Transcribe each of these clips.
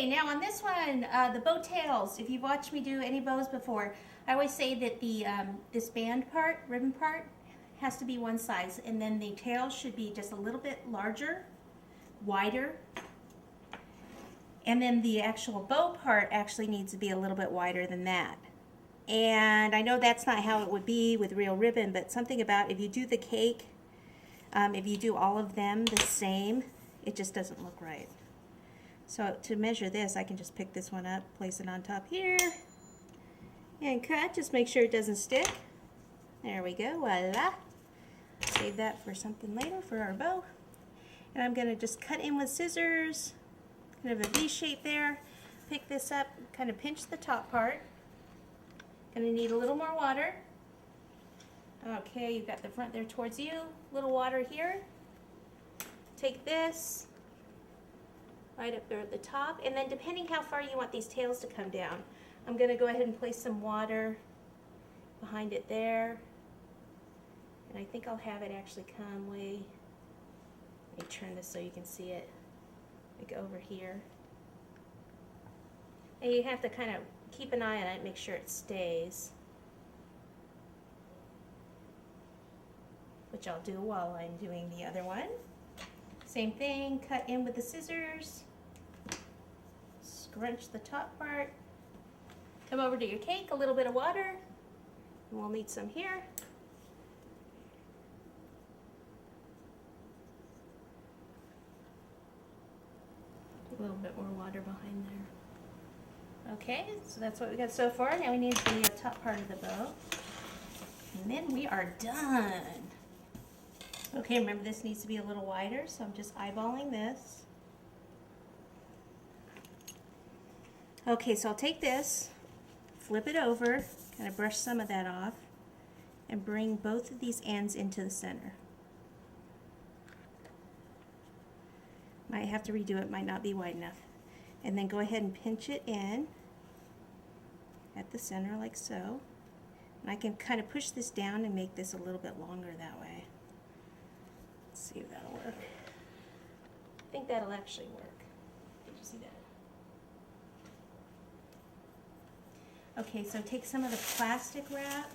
now on this one, the bow tails. If you've watched me do any bows before, I always say that the this band part, ribbon part, has to be one size, and then the tail should be just a little bit larger, wider, and then the actual bow part actually needs to be a little bit wider than that. And I know that's not how it would be with real ribbon, but something about if you do the cake, if you do all of them the same, it just doesn't look right. So to measure this, I can just pick this one up, place it on top here, and cut. Just make sure it doesn't stick. There we go, voila. Save that for something later for our bow. And I'm gonna just cut in with scissors, kind of a V shape there. Pick this up, kind of pinch the top part. Gonna need a little more water. Okay, you've got the front there towards you. Little water here. Take this right up there at the top, and then depending how far you want these tails to come down, I'm gonna go ahead and place some water behind it there. And I think I'll have it actually come way, let me turn this so you can see it, like over here. And you have to kind of keep an eye on it, make sure it stays. Which I'll do while I'm doing the other one. Same thing, cut in with the scissors. Scrunch the top part. Come over to your cake, a little bit of water. And we'll need some here. A little bit more water behind there. Okay, so that's what we got so far. Now we need the top part of the bow. And then we are done. Okay, remember this needs to be a little wider, so I'm just eyeballing this. Okay, so I'll take this, flip it over, kind of brush some of that off, and bring both of these ends into the center. Might have to redo it, might not be wide enough. And then go ahead and pinch it in at the center like so. And I can kind of push this down and make this a little bit longer that way. Let's see if that'll work. I think that'll actually work. Did you see that? Okay, so take some of the plastic wrap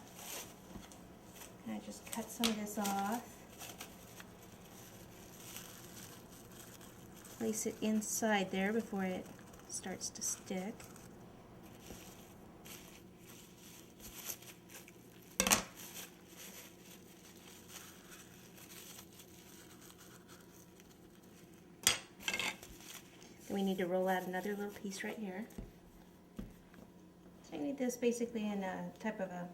and I just cut some of this off. Place it inside there before it starts to stick. Then we need to roll out another little piece right here. So I need this basically in a type of a,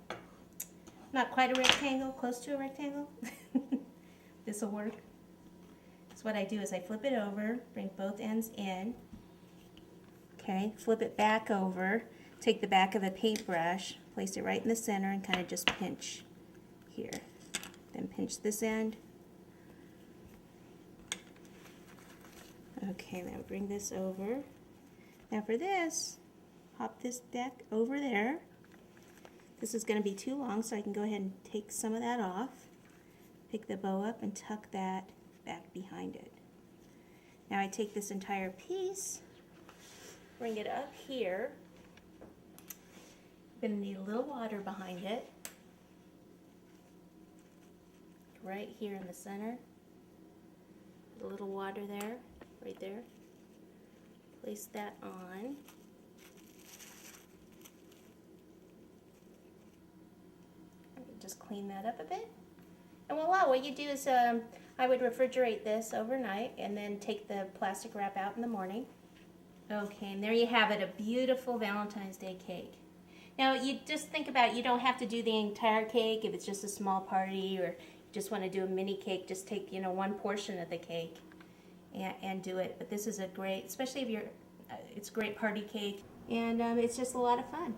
not quite a rectangle, close to a rectangle. This will work. So what I do is I flip it over, bring both ends in, okay, flip it back over, take the back of a paintbrush, place it right in the center and kind of just pinch here. Then pinch this end. Okay, now bring this over. Now for this, pop this deck over there. This is going to be too long, so I can go ahead and take some of that off, pick the bow up and tuck that back behind it. Now I take this entire piece, bring it up here. I'm going to need a little water behind it. Right here in the center. Put a little water there, right there. Place that on. Just clean that up a bit. And voila, what you do is I would refrigerate this overnight and then take the plastic wrap out in the morning. Okay, and there you have it, a beautiful Valentine's Day cake. Now you just think about it, you don't have to do the entire cake if it's just a small party or you just want to do a mini cake, just take, you know, one portion of the cake and do it. But this is a great, especially if you're, it's a great party cake and it's just a lot of fun.